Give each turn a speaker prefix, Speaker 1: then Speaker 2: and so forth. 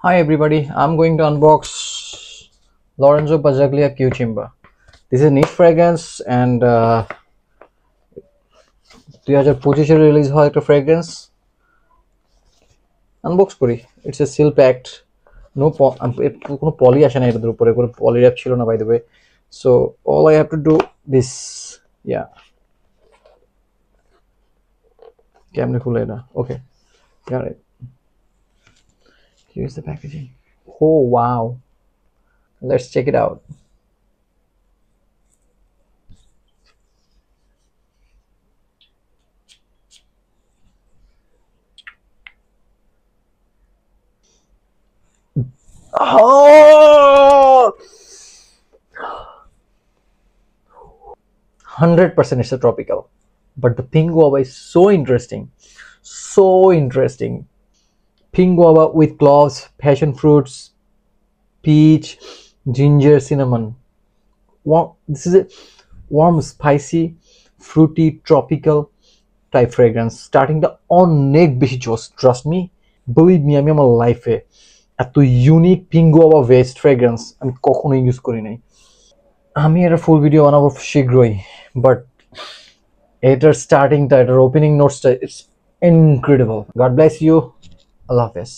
Speaker 1: Hi everybody, I'm going to unbox Lorenzo Bazzaglia Q-Chimba. This is a niche fragrance and 2025 release হয় একটা fragrance unbox করি. It's a seal packed. No কোনো poly আসে না এটার উপরে, কোনো poly wrap ছিল না by the way. So all I have to do this, yeah. কেমনে খুলে এটা? Okay, got it. Here's the packaging. Oh wow. Let's check it out. Oh, 100% it's a tropical, but the pink guava is so interesting, so interesting. Pink guava with cloves, passion fruits, peach, ginger, cinnamon. Wow, this is a warm, spicy, fruity, tropical type fragrance. Starting the অনেক বেশি জোস, trust me, believe me, আমি আমার লাইফে এত unique pink guava West fragrance আমি কখনো use করি নাই। আমি এর ফুল ভিডিও বানাবো শীঘ্রই, বাট এটার স্টার্টিংটা, এটার ওপেনিং নোটসটা, it's incredible. God bless you, আল্লাহ হাফেজ।